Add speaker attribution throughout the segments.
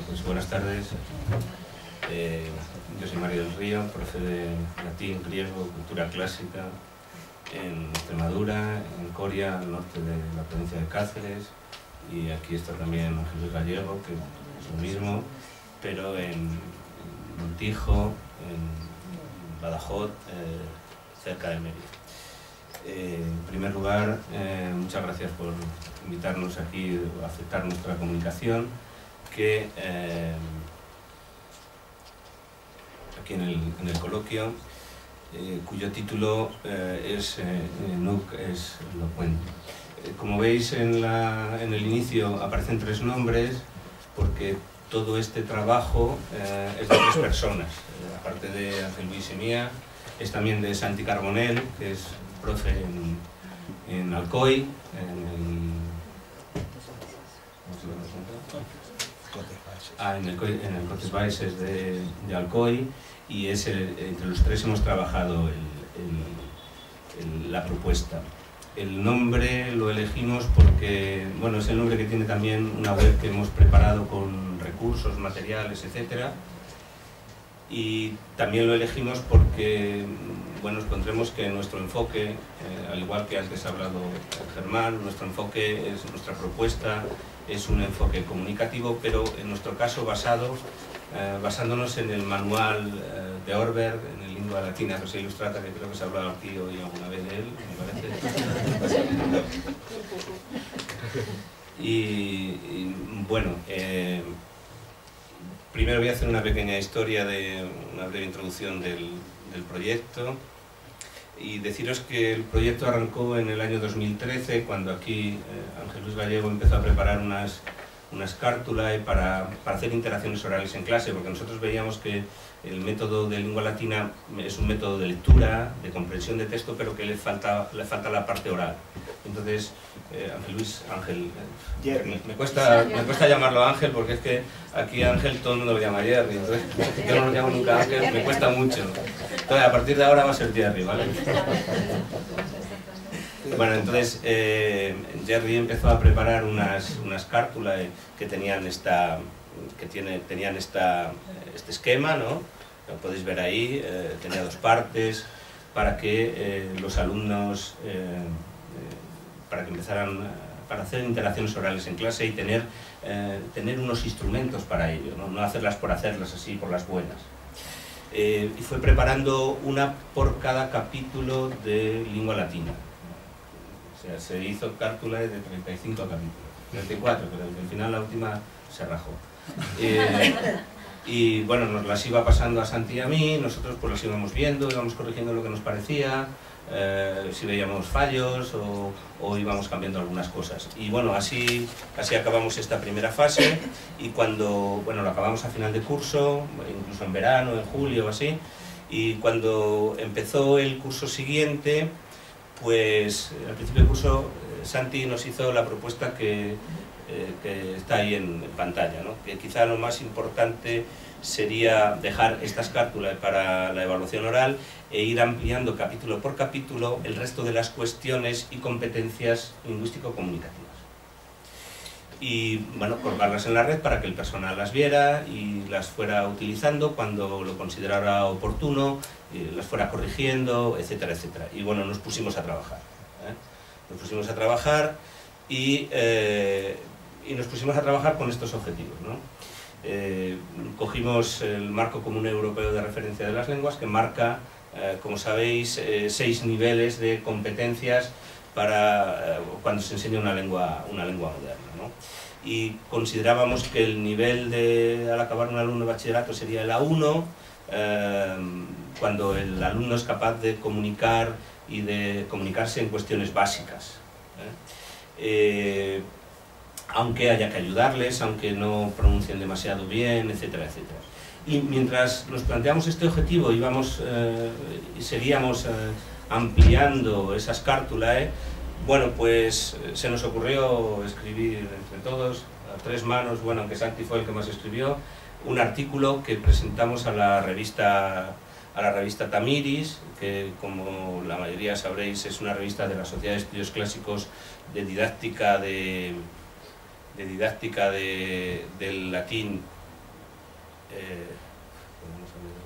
Speaker 1: Pues buenas tardes. Yo soy Mario del Río, profe de latín, griego, cultura clásica en Extremadura, en Coria, al norte de la provincia de Cáceres, y aquí está también Ángel Luis Gallego, que es lo mismo, pero en Montijo, en Badajoz, cerca de Mérida. En primer lugar, muchas gracias por invitarnos aquí a aceptar nuestra comunicación, que aquí en el coloquio, cuyo título es Nunc es locuente. Como veis en el inicio aparecen tres nombres, porque todo este trabajo es de tres personas, aparte de Ángel Luis y mía, es también de Santi Carbonell, que es profe en Alcoy, en el Cotes Baixes de Alcoy, y entre los tres hemos trabajado la propuesta. El nombre lo elegimos porque, bueno, es el nombre que tiene también una web que hemos preparado con recursos, materiales, etcétera. Y también lo elegimos porque, bueno, encontremos que nuestro enfoque, al igual que antes ha hablado Germán, nuestra propuesta es un enfoque comunicativo, pero en nuestro caso basándonos en el manual de Orberg, en el Lingua Latina Rosea Illustrata, que creo que se ha hablado aquí hoy alguna vez de él, me parece. Y bueno, primero voy a hacer una pequeña historia, una breve introducción del proyecto, y deciros que el proyecto arrancó en el año 2013, cuando aquí Ángel Luis Gallego empezó a preparar unas cártulas para hacer interacciones orales en clase, porque nosotros veíamos que el método de lengua latina es un método de lectura, de comprensión de texto, pero que le falta la parte oral. Entonces, Ángel, me cuesta llamarlo Ángel, porque es que aquí Ángel todo el mundo lo llama Jerry, entonces yo no lo llamo nunca Ángel, me cuesta mucho. Entonces, a partir de ahora va a ser Jerry, ¿vale? Bueno, entonces Jerry empezó a preparar unas cártulas que tenían este esquema, ¿no? Lo podéis ver ahí, tenía dos partes para que los alumnos para hacer interacciones orales en clase y tener unos instrumentos para ello, no hacerlas por hacerlas así por las buenas. Y fue preparando una por cada capítulo de lengua latina. O sea, se hizo cártula de 35 capítulos, 34, pero al final la última se rajó. Y bueno, nos las iba pasando a Santi y a mí, nosotros pues las íbamos viendo, íbamos corrigiendo lo que nos parecía, si veíamos fallos o íbamos cambiando algunas cosas. Y bueno, así acabamos esta primera fase, y cuando, bueno, lo acabamos a final de curso, incluso en verano, en julio o así, y cuando empezó el curso siguiente, pues al principio del curso Santi nos hizo la propuesta que está ahí en pantalla, ¿no? Que quizá lo más importante sería dejar estas cártulas para la evaluación oral e ir ampliando capítulo por capítulo el resto de las cuestiones y competencias lingüístico-comunicativas. Y bueno, colgarlas en la red para que el personal las viera y las fuera utilizando cuando lo considerara oportuno, las fuera corrigiendo, etcétera, etcétera. Y bueno, nos pusimos a trabajar. Nos pusimos a trabajar y nos pusimos a trabajar con estos objetivos, ¿no? Cogimos el Marco Común Europeo de Referencia de las Lenguas, que marca, como sabéis, 6 niveles de competencias para cuando se enseña una lengua moderna, ¿no? Y considerábamos que el nivel al acabar un alumno de bachillerato sería el A1, cuando el alumno es capaz de comunicar y de comunicarse en cuestiones básicas, aunque haya que ayudarles, aunque no pronuncien demasiado bien, etcétera, etcétera. Y mientras nos planteamos este objetivo y seguíamos ampliando esas cártulas, bueno, pues se nos ocurrió escribir entre todos, a 3 manos, bueno, aunque Santi fue el que más escribió, un artículo que presentamos a la revista Tamiris, que como la mayoría sabréis es una revista de la Sociedad de Estudios Clásicos de didáctica del latín vamos a ver.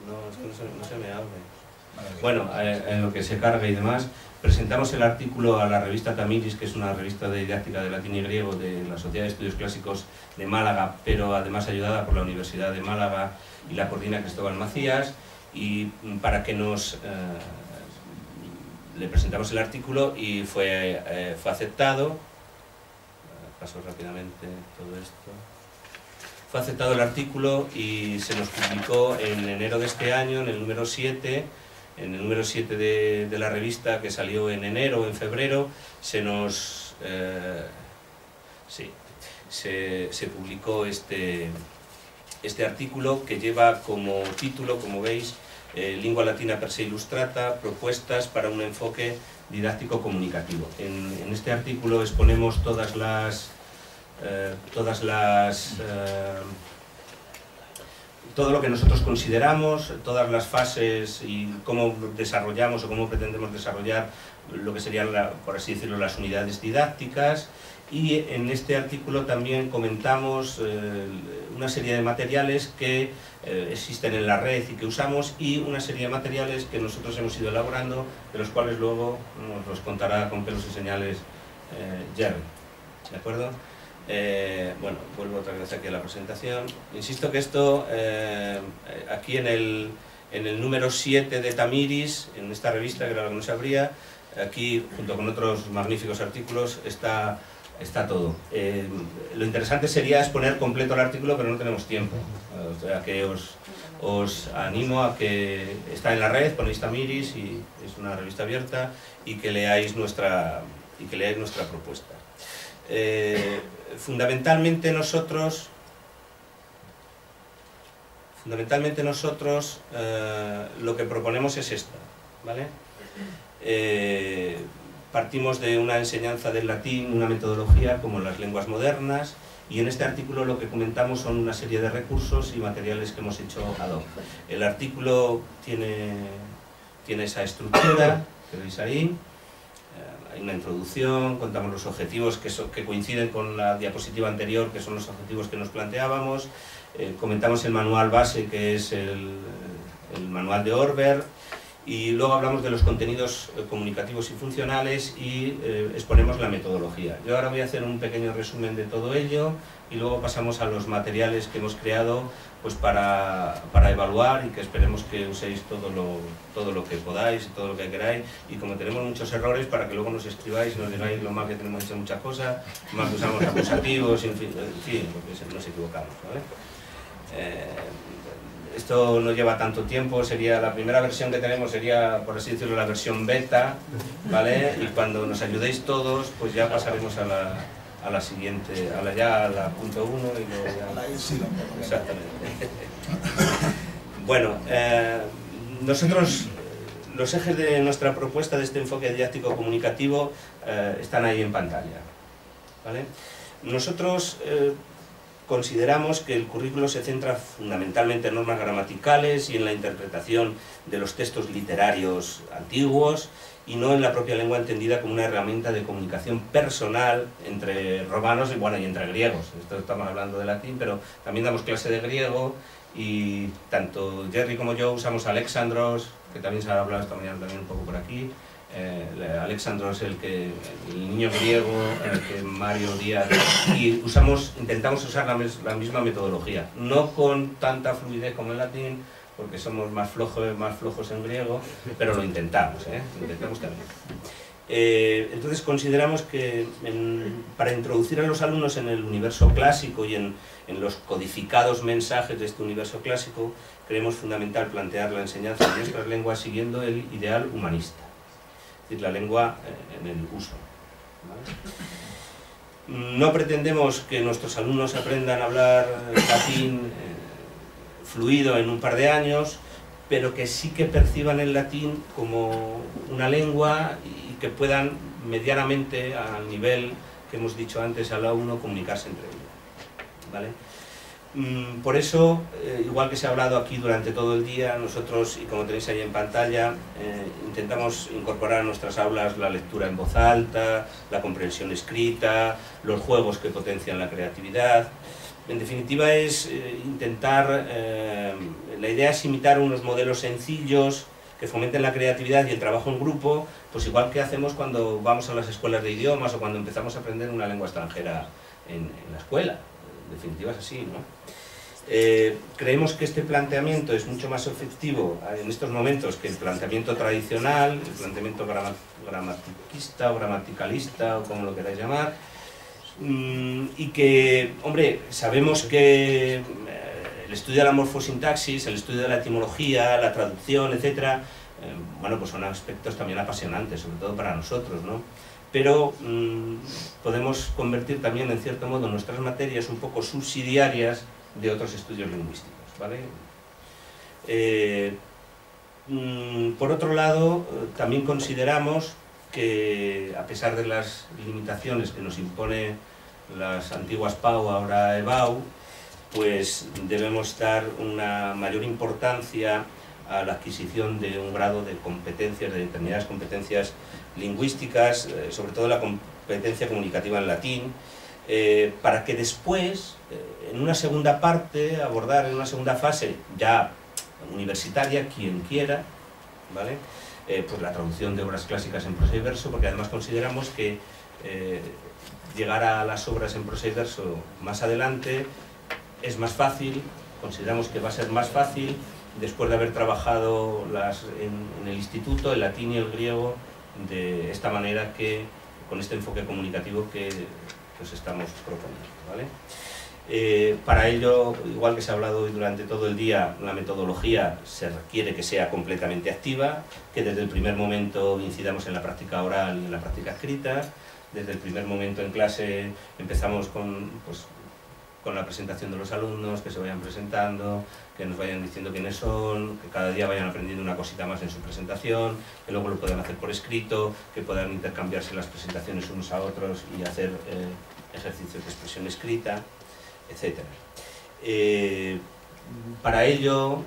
Speaker 1: No, es que no se me abre. Bueno, en lo que se carga y demás, presentamos el artículo a la revista Tamiris, que es una revista de didáctica de latín y griego de la Sociedad de Estudios Clásicos de Málaga, pero además ayudada por la Universidad de Málaga y la coordina Cristóbal Macías, y para que le presentamos el artículo y fue aceptado. Paso rápidamente todo esto. Fue aceptado el artículo y se nos publicó en enero de este año, en el número 7, de la revista, que salió en enero o en febrero. Se publicó este artículo, que lleva como título, como veis, Lingua Latina per se Illustrata, propuestas para un enfoque didáctico comunicativo. En este artículo exponemos todo lo que nosotros consideramos, todas las fases y cómo desarrollamos o cómo pretendemos desarrollar lo que serían, por así decirlo, las unidades didácticas. Y en este artículo también comentamos una serie de materiales que existen en la red y que usamos, y una serie de materiales que nosotros hemos ido elaborando, de los cuales luego nos los contará con pelos y señales Jerry. ¿De acuerdo? Bueno, vuelvo otra vez aquí a la presentación. Insisto que esto, aquí en el número 7 de Tamiris, en esta revista, que era lo que no se abría, aquí, junto con otros magníficos artículos, está todo. Lo interesante sería exponer completo el artículo, pero no tenemos tiempo. O sea que os animo a que está en la red, ponéis Tamiris, y es una revista abierta, y que leáis nuestra propuesta. Fundamentalmente nosotros lo que proponemos es esta, ¿vale? Partimos de una enseñanza del latín, una metodología como las lenguas modernas, y en este artículo lo que comentamos son una serie de recursos y materiales que hemos hecho ad hoc. El artículo tiene esa estructura que veis ahí. Hay una introducción, contamos los objetivos que coinciden con la diapositiva anterior, que son los objetivos que nos planteábamos. Comentamos el manual base, que es el manual de Orber. Y luego hablamos de los contenidos comunicativos y funcionales, y exponemos la metodología. Yo ahora voy a hacer un pequeño resumen de todo ello, y luego pasamos a los materiales que hemos creado pues para evaluar, y que esperemos que uséis todo lo que podáis y todo lo que queráis. Y como tenemos muchos errores, para que luego nos escribáis y nos digáis lo mal que tenemos hecho muchas cosas, más que usamos acusativos, en fin, porque nos equivocamos, ¿vale? Esto no lleva tanto tiempo, sería la primera versión que tenemos, sería, por así decirlo, la versión beta, ¿vale? Y cuando nos ayudéis todos, pues ya pasaremos a la siguiente, a la punto 1 y luego ya... Exactamente. Bueno, nosotros, los ejes de nuestra propuesta de este enfoque didáctico comunicativo están ahí en pantalla, ¿vale? Nosotros consideramos que el currículo se centra fundamentalmente en normas gramaticales y en la interpretación de los textos literarios antiguos, y no en la propia lengua entendida como una herramienta de comunicación personal entre romanos y, bueno, y entre griegos. Esto estamos hablando de latín, pero también damos clase de griego, y tanto Jerry como yo usamos Alexandros, que también se ha hablado esta mañana también un poco por aquí. Alexandros, el niño griego, el que Mario Díaz, y intentamos usar la misma metodología, no con tanta fluidez como en latín, porque somos más flojos en griego, pero lo intentamos también. Entonces consideramos que para introducir a los alumnos en el universo clásico y en los codificados mensajes de este universo clásico, creemos fundamental plantear la enseñanza de nuestras lenguas siguiendo el ideal humanista, es decir, la lengua en el uso, ¿vale? No pretendemos que nuestros alumnos aprendan a hablar latín fluido en un par de años, pero que sí que perciban el latín como una lengua y que puedan medianamente, al nivel que hemos dicho antes, al A1, comunicarse entre ellos, ¿vale? Por eso, igual que se ha hablado aquí durante todo el día, nosotros, y como tenéis ahí en pantalla, intentamos incorporar a nuestras aulas la lectura en voz alta, la comprensión escrita, los juegos que potencian la creatividad. En definitiva es intentar, la idea es imitar unos modelos sencillos que fomenten la creatividad y el trabajo en grupo, pues igual que hacemos cuando vamos a las escuelas de idiomas o cuando empezamos a aprender una lengua extranjera en la escuela. En definitiva es así, ¿no? Creemos que este planteamiento es mucho más efectivo en estos momentos que el planteamiento tradicional, el planteamiento gramaticista o gramaticalista o como lo queráis llamar, y que, hombre, sabemos que el estudio de la morfosintaxis, el estudio de la etimología, la traducción, etcétera, bueno, pues son aspectos también apasionantes, sobre todo para nosotros, ¿no? Pero podemos convertir también, en cierto modo, nuestras materias un poco subsidiarias de otros estudios lingüísticos, ¿vale? Por otro lado, también consideramos que, a pesar de las limitaciones que nos impone las antiguas PAU, ahora EBAU, pues debemos dar una mayor importancia a la adquisición de un grado de competencias, de determinadas competencias lingüísticas, sobre todo la competencia comunicativa en latín, para que después, en una segunda parte, abordar en una segunda fase ya universitaria, quien quiera, ¿vale? Pues la traducción de obras clásicas en prosa y verso, porque además consideramos que llegar a las obras en prosa y verso más adelante es más fácil, consideramos que va a ser más fácil después de haber trabajado en el instituto, el latín y el griego, de esta manera, que con este enfoque comunicativo que os estamos proponiendo, ¿vale? Para ello, igual que se ha hablado hoy durante todo el día, la metodología se requiere que sea completamente activa, que desde el primer momento incidamos en la práctica oral y en la práctica escrita. Desde el primer momento en clase empezamos con la presentación de los alumnos, que se vayan presentando, que nos vayan diciendo quiénes son, que cada día vayan aprendiendo una cosita más en su presentación, que luego lo puedan hacer por escrito, que puedan intercambiarse las presentaciones unos a otros y hacer ejercicios de expresión escrita, etc. Para ello,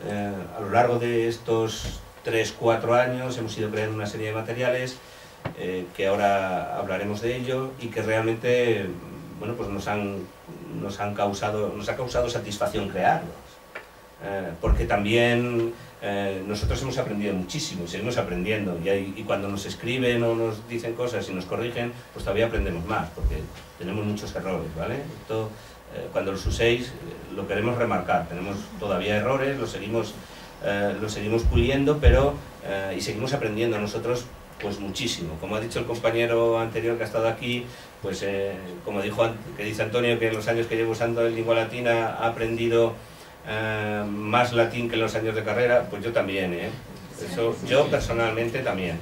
Speaker 1: a lo largo de estos 3-4 años hemos ido creando una serie de materiales que ahora hablaremos de ello y que realmente, bueno, pues nos ha causado satisfacción crearlos, porque también nosotros hemos aprendido muchísimo, seguimos aprendiendo, y cuando nos escriben o nos dicen cosas y nos corrigen, pues todavía aprendemos más, porque tenemos muchos errores, ¿vale? Esto, cuando los uséis, lo queremos remarcar, tenemos todavía errores, los seguimos puliendo, pero y seguimos aprendiendo nosotros, pues muchísimo. Como ha dicho el compañero anterior que ha estado aquí, pues como dice Antonio, que en los años que llevo usando el lengua latina ha aprendido más latín que en los años de carrera, pues yo también, eso, yo personalmente también.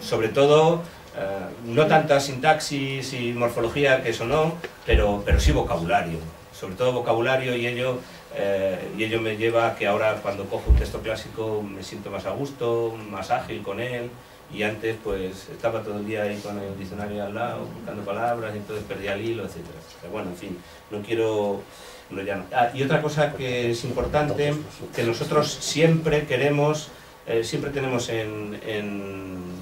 Speaker 1: Sobre todo, no tanta sintaxis y morfología, que eso no, pero sí vocabulario, sobre todo vocabulario, y ello me lleva a que ahora, cuando cojo un texto clásico, me siento más a gusto, más ágil con él, y antes pues estaba todo el día ahí con el diccionario al lado, buscando palabras, y entonces perdía el hilo, etc. Pero bueno, en fin, no quiero... y otra cosa que es importante, que nosotros siempre queremos, siempre tenemos en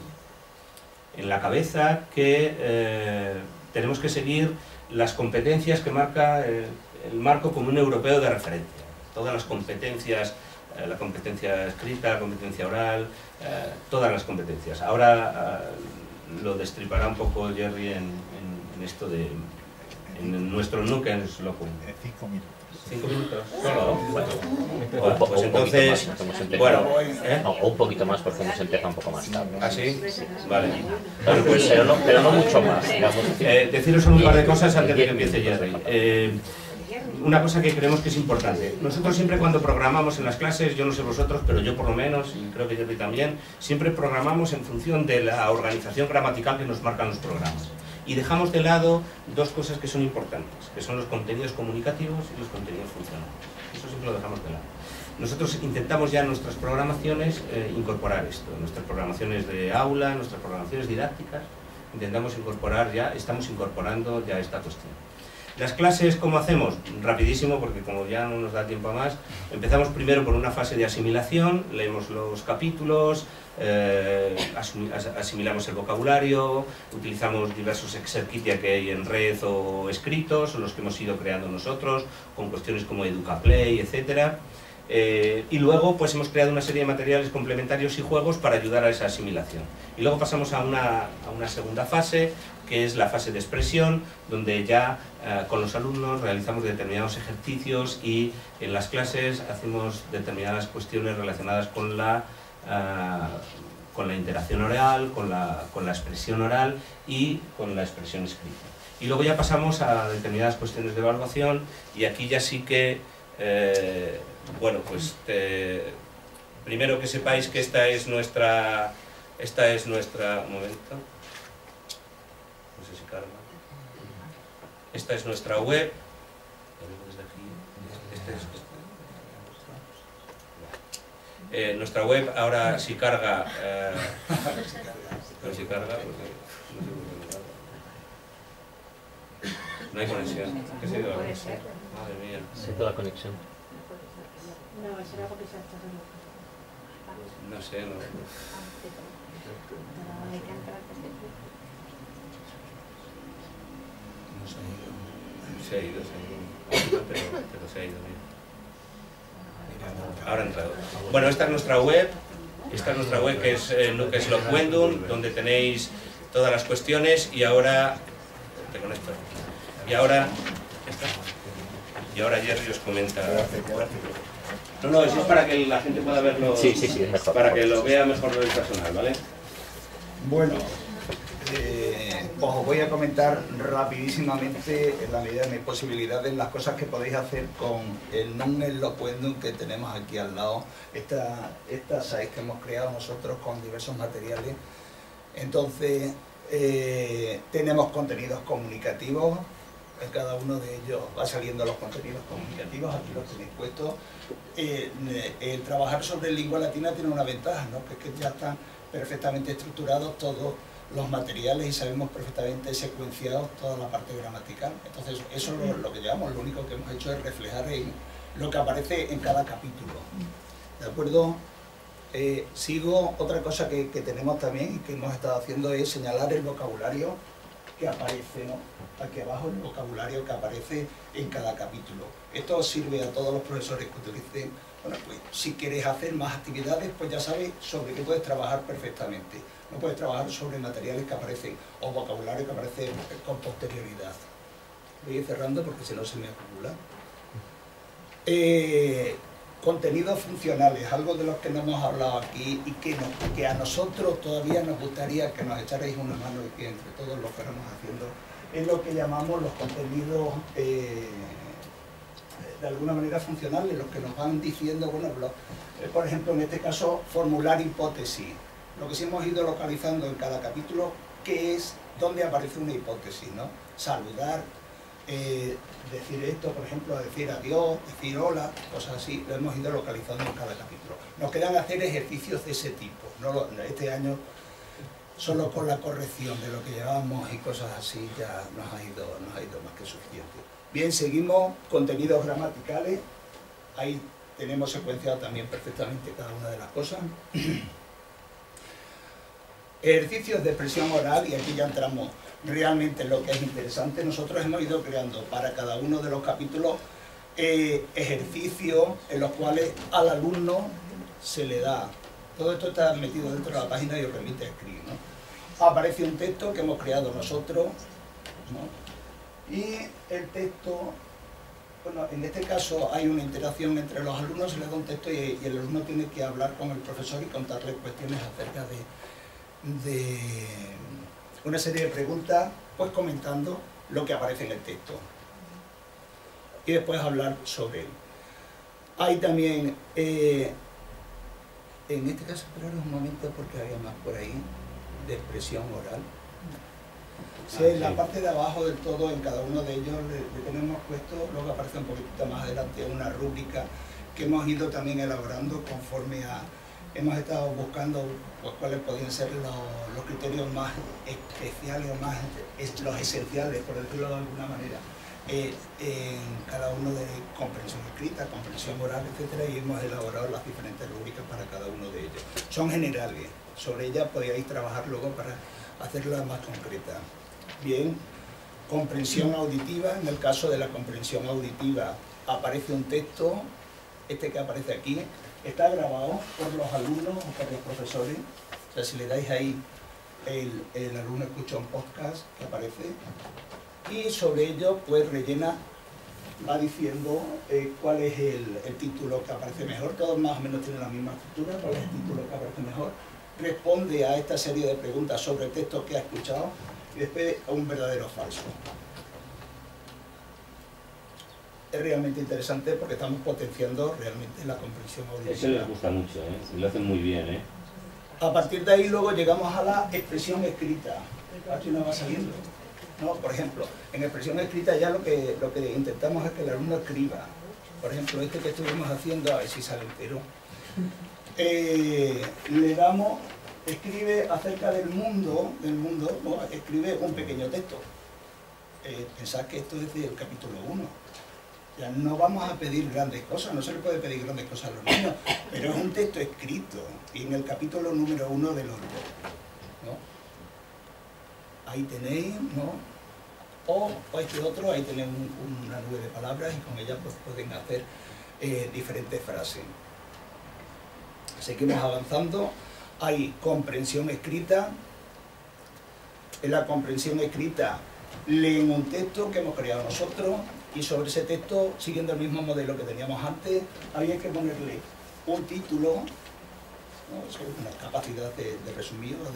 Speaker 1: la cabeza que tenemos que seguir las competencias que marca el marco común europeo de referencia. Todas las competencias, la competencia escrita, la competencia oral, todas las competencias. Ahora lo destripará un poco Jerry en esto de... en nuestro Nukens Locum.
Speaker 2: 5 minutos.
Speaker 1: 5 minutos. Solo. Bueno,
Speaker 3: pues
Speaker 1: entonces, bueno,
Speaker 3: o un poquito más, porque hemos empezado un poco más tarde.
Speaker 1: ¿Ah, sí? Vale.
Speaker 3: Bueno, pues, pero no mucho más, digamos.
Speaker 1: Deciros solo un par de cosas antes de que empiece Jerry. Una cosa que creemos que es importante. Nosotros siempre, cuando programamos en las clases, yo no sé vosotros, pero yo por lo menos, y creo que Jerry también, siempre programamos en función de la organización gramatical que nos marcan los programas. Y dejamos de lado dos cosas que son importantes, que son los contenidos comunicativos y los contenidos funcionales. Eso siempre lo dejamos de lado. Nosotros intentamos ya en nuestras programaciones incorporar esto, en nuestras programaciones de aula, en nuestras programaciones didácticas, intentamos incorporar ya, estamos incorporando ya esta cuestión. Las clases, ¿cómo hacemos? Rapidísimo, porque como ya no nos da tiempo a más, empezamos primero por una fase de asimilación, leemos los capítulos, asimilamos el vocabulario, utilizamos diversos exercitia que hay en red o escritos, o los que hemos ido creando nosotros, con cuestiones como EducaPlay, etc. Y luego pues hemos creado una serie de materiales complementarios y juegos para ayudar a esa asimilación. Y luego pasamos a una segunda fase, que es la fase de expresión, donde ya con los alumnos realizamos determinados ejercicios y en las clases hacemos determinadas cuestiones relacionadas con la interacción oral, con la expresión oral y con la expresión escrita. Y luego ya pasamos a determinadas cuestiones de evaluación y aquí ya sí que, bueno, pues primero que sepáis que esta es nuestra, un momento, no sé si carga, esta es nuestra web, nuestra web ahora si carga, pero si carga, porque no sé por qué no carga. No hay conexión. ¿Qué se ha ido la conexión? Madre mía.
Speaker 3: Se ha ido la conexión.
Speaker 2: No, será porque se ha estado
Speaker 1: No sé, no. Se ha ido, pero se ha ido bien. Ahora ha entrado. Bueno, esta es nuestra web. Esta es nuestra web, que es Nuques Lokwendum, donde tenéis todas las cuestiones y ahora te conecto. Y ahora Jerry os comenta. No, eso es para que la gente pueda verlo.
Speaker 3: Sí, es mejor.
Speaker 1: Para que lo vea mejor el personal, ¿vale?
Speaker 4: Bueno, os voy a comentar rapidísimamente, en la medida de mis posibilidades, las cosas que podéis hacer con el Nuques Lokwendum que tenemos aquí al lado. Esta site que hemos creado nosotros con diversos materiales. Entonces, tenemos contenidos comunicativos. En cada uno de ellos va saliendo los contenidos comunicativos, aquí los tenéis puestos. El trabajar sobre lengua latina tiene una ventaja, ¿no? Que es que ya están perfectamente estructurados todos los materiales y sabemos perfectamente secuenciados toda la parte gramatical. Entonces eso es lo que llevamos, lo único que hemos hecho es reflejar en lo que aparece en cada capítulo. ¿De acuerdo? Sigo, otra cosa que tenemos también y que hemos estado haciendo es señalar el vocabulario que aparece, ¿no? Aquí abajo el vocabulario que aparece en cada capítulo. Esto sirve a todos los profesores que utilicen. Bueno, pues si quieres hacer más actividades, pues ya sabes sobre qué puedes trabajar perfectamente. No puedes trabajar sobre materiales que aparecen o vocabulario que aparece con posterioridad. Voy a ir cerrando porque si no se me acumula. Contenidos funcionales, algo de los que no hemos hablado aquí y que a nosotros todavía nos gustaría que nos echarais una mano y que entre todos lo fuéramos haciendo, es lo que llamamos los contenidos de alguna manera funcionales, los que nos van diciendo, bueno, por ejemplo, en este caso, formular hipótesis. Lo que sí hemos ido localizando en cada capítulo, que es dónde aparece una hipótesis, ¿no? Saludar, decir esto, por ejemplo, decir adiós, decir hola, cosas así, lo hemos ido localizando en cada capítulo. Nos quedan hacer ejercicios de ese tipo, ¿no? Este año, solo con la corrección de lo que llevamos y cosas así, ya nos ha ido más que suficiente. Bien, seguimos contenidos gramaticales, ahí tenemos secuenciado también perfectamente cada una de las cosas. Ejercicios de expresión oral, y aquí ya entramos realmente en lo que es interesante. Nosotros hemos ido creando para cada uno de los capítulos ejercicios en los cuales al alumno se le da, todo esto está metido dentro de la página y os remite a escribir, ¿no? Aparece un texto que hemos creado nosotros, ¿no? Y el texto, bueno, en este caso hay una interacción entre los alumnos, se les da un texto y el alumno tiene que hablar con el profesor y contarle cuestiones acerca de una serie de preguntas, pues comentando lo que aparece en el texto y después hablar sobre él. Hay también, en este caso, esperaros un momento porque había más por ahí, de expresión oral. Sí, en la parte de abajo del todo, en cada uno de ellos le tenemos puesto, luego aparece un poquito más adelante, una rúbrica que hemos ido también elaborando conforme a... Hemos estado buscando pues, cuáles podían ser los criterios más especiales o más los esenciales, por decirlo de alguna manera, en cada uno de comprensión escrita, comprensión oral, etcétera, y hemos elaborado las diferentes rúbricas para cada uno de ellos. Son generales, sobre ellas podéis trabajar luego para hacerlas más concretas. Bien, comprensión auditiva. En el caso de la comprensión auditiva aparece un texto, este que aparece aquí, está grabado por los alumnos o por los profesores. O sea, si le dais ahí, el alumno escucha un podcast que aparece y sobre ello pues rellena, va diciendo cuál es el título que aparece mejor. Todos más o menos tienen la misma estructura, cuál es el título que aparece mejor. Responde a esta serie de preguntas sobre el texto que ha escuchado y después a un verdadero o falso. Es realmente interesante porque estamos potenciando realmente la comprensión auditiva.
Speaker 5: Eso les gusta mucho, y lo hacen muy bien.
Speaker 4: A partir de ahí luego llegamos a la expresión escrita. Aquí nos va saliendo, ¿no? Por ejemplo, en expresión escrita ya lo que intentamos es que el alumno escriba. Por ejemplo, este que estuvimos haciendo, a ver si sale entero. Le damos, escribe acerca del mundo, ¿no? Escribe un pequeño texto. Pensad que esto es del capítulo 1. Ya no vamos a pedir grandes cosas, no se le puede pedir grandes cosas a los niños, pero es un texto escrito, y en el capítulo número 1 del orbe, ¿no? Ahí tenéis, ¿no? O este otro, ahí tenéis una nube de palabras y con ellas pues pueden hacer diferentes frases. Seguimos avanzando. Hay comprensión escrita. En la comprensión escrita leen un texto que hemos creado nosotros y sobre ese texto, siguiendo el mismo modelo que teníamos antes, había que ponerle un título, ¿no? Eso es una capacidad de resumir o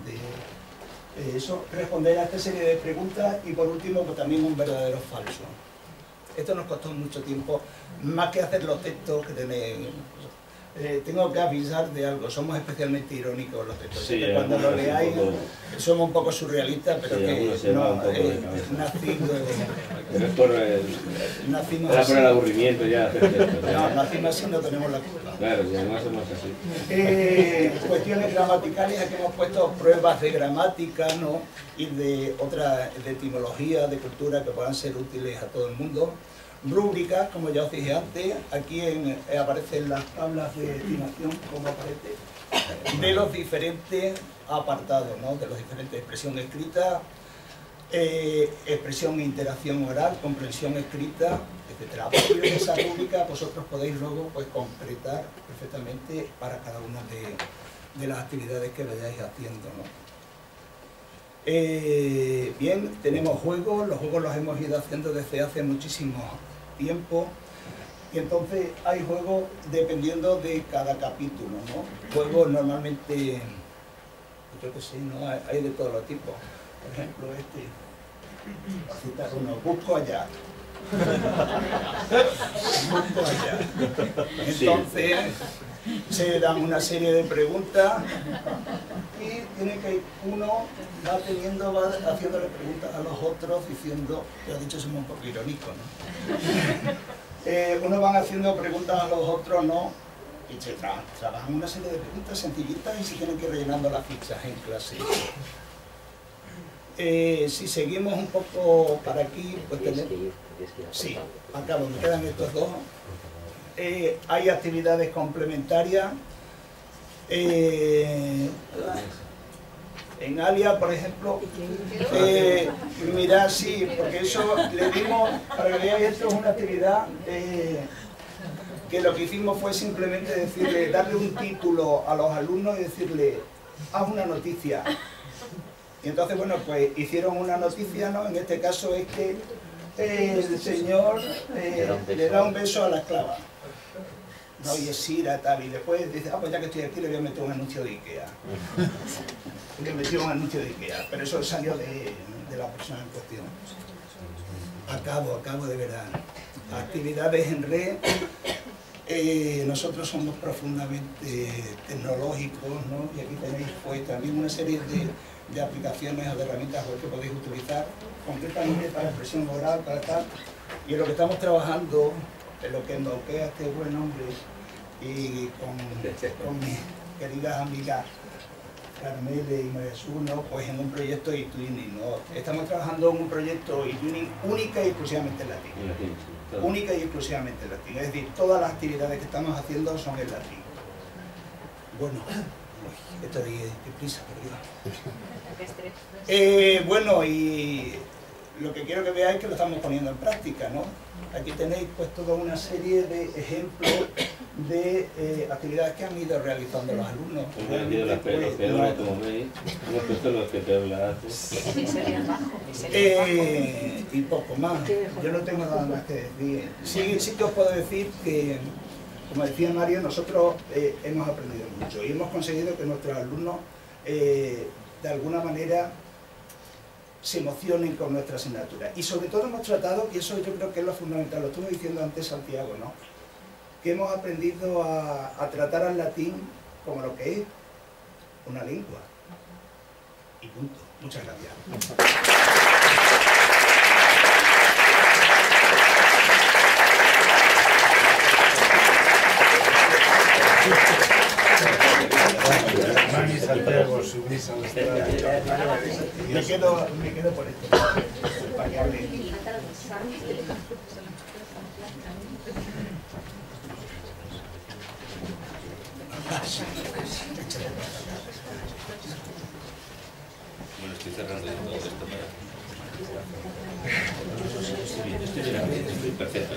Speaker 4: de eso, responder a esta serie de preguntas y por último pues, también un verdadero o falso. Esto nos costó mucho tiempo, más que hacer los textos que tenéis. Tengo que avisar de algo, somos especialmente irónicos los textos,
Speaker 5: Sí,
Speaker 4: cuando lo leáis somos un poco surrealistas, pero
Speaker 5: sí,
Speaker 4: que no, nacimos
Speaker 5: era
Speaker 4: así.
Speaker 5: por el aburrimiento ya.
Speaker 4: No, nacimos así, no tenemos la culpa.
Speaker 5: Claro, y además somos así.
Speaker 4: Cuestiones gramaticales, aquí hemos puesto pruebas de gramática, ¿no? Y de otras, de etimología, de cultura que puedan ser útiles a todo el mundo. Rúbricas, como ya os dije antes, aquí aparecen las tablas de estimación, como aparece, de los diferentes apartados, ¿no? De las diferentes expresión escrita, expresión e interacción oral, comprensión escrita, etc. A partir de esa rúbrica vosotros podéis luego pues, concretar perfectamente para cada una de las actividades que vayáis haciendo, ¿no? Bien, tenemos juegos, los juegos los hemos ido haciendo desde hace muchísimo tiempo y entonces hay juegos dependiendo de cada capítulo, ¿no? Juegos normalmente, yo que sé, ¿no? Hay de todos los tipos. Por ejemplo, para citar uno, busco allá. Busco allá. Entonces, se dan una serie de preguntas y tiene que uno va haciéndole preguntas a los otros diciendo, ya he dicho, somos un poco irónicos, ¿no? Uno van haciendo preguntas a los otros, ¿no? Y se trabajan una serie de preguntas sencillitas y se tienen que ir rellenando las fichas en clase. Si seguimos un poco para aquí, pues tenemos... Sí, acabo, me quedan estos dos. Hay actividades complementarias. En Alia, por ejemplo, mirad, sí, porque eso le dimos, para que veáis, esto es una actividad que lo que hicimos fue simplemente decirle, darle un título a los alumnos y decirle, haz una noticia. Y entonces, bueno, pues hicieron una noticia, ¿no? En este caso es que el señor le da un beso a la esclava. No, y es Sira, tal, y después dice, pues ya que estoy aquí le voy a meter un anuncio de Ikea. Le metió un anuncio de Ikea, pero eso salió de la persona en cuestión. Acabo de verdad. Actividades en red. Nosotros somos profundamente tecnológicos, ¿no? Y aquí tenéis pues también una serie de aplicaciones o de herramientas web que podéis utilizar, concretamente para expresión oral, para tal. Y en lo que estamos trabajando, en lo que endoquea este buen hombre y con mis queridas amigas Carmele y María Jesús, ¿no? Pues en un proyecto de e-twinning, ¿no? Estamos trabajando en un proyecto e-twinning única y exclusivamente en latín. Única y exclusivamente en latín. Es decir, todas las actividades que estamos haciendo son en latín. Bueno, esto de prisa, perdón. Bueno, y lo que quiero que veáis es que lo estamos poniendo en práctica, ¿no? Aquí tenéis pues toda una serie de ejemplos de actividades que han ido realizando los alumnos. Y poco más. Yo no tengo nada más que decir. Sí que os puedo decir que, como decía Mario, nosotros hemos aprendido mucho y hemos conseguido que nuestros alumnos de alguna manera se emocionen con nuestra asignatura. Y sobre todo hemos tratado, y eso yo creo que es lo fundamental, lo estuve diciendo antes Santiago, ¿no? Que hemos aprendido a tratar al latín como lo que es una lengua. Y punto. Muchas gracias.
Speaker 6: Mani Santiago, subís al estrado.
Speaker 4: Me quedo por esto, para que hable.
Speaker 1: Bueno, estoy cerrando ya todo esto para... Estoy bien, estoy perfecto.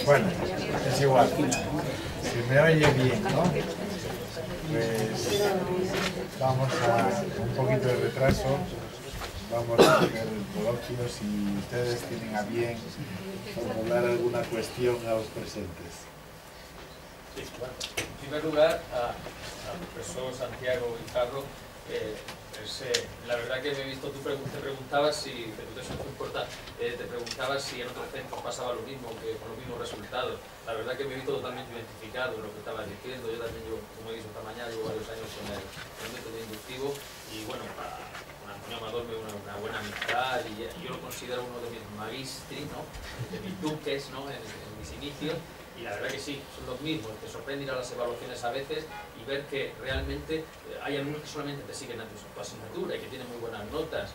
Speaker 6: Bueno, es igual. Si me oye bien, ¿no? Pues vamos a un poquito de retraso. Vamos a hacer el coloquio si ustedes tienen a bien formular alguna cuestión a los presentes.
Speaker 7: En primer lugar, al profesor Santiago Guijarro, la verdad que me he visto, te preguntabas si, eso no importa, te preguntabas si en otros centros pasaba lo mismo, que con los mismos resultados. La verdad que me he visto totalmente identificado en lo que estabas diciendo. Yo también, como he dicho esta mañana, llevo varios años con el método inductivo y bueno, con Antonio Amador me una buena amistad y yo lo considero uno de mis magistri, ¿no? De mis duques, ¿no? En mis inicios. Y la verdad que sí, son los mismos. Te sorprende ir a las evaluaciones a veces y ver que realmente hay algunos que solamente te siguen a tu asignatura y que tienen muy buenas notas.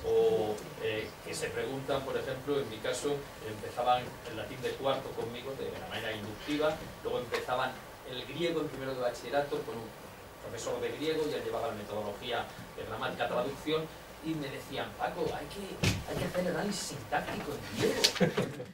Speaker 7: O que se preguntan, por ejemplo, en mi caso, empezaban el latín de cuarto conmigo de la manera inductiva, luego empezaban el griego en primero de bachillerato con un profesor de griego, ya llevaba la metodología de gramática, traducción, y me decían, Paco, hay que hacer el análisis sintáctico en griego.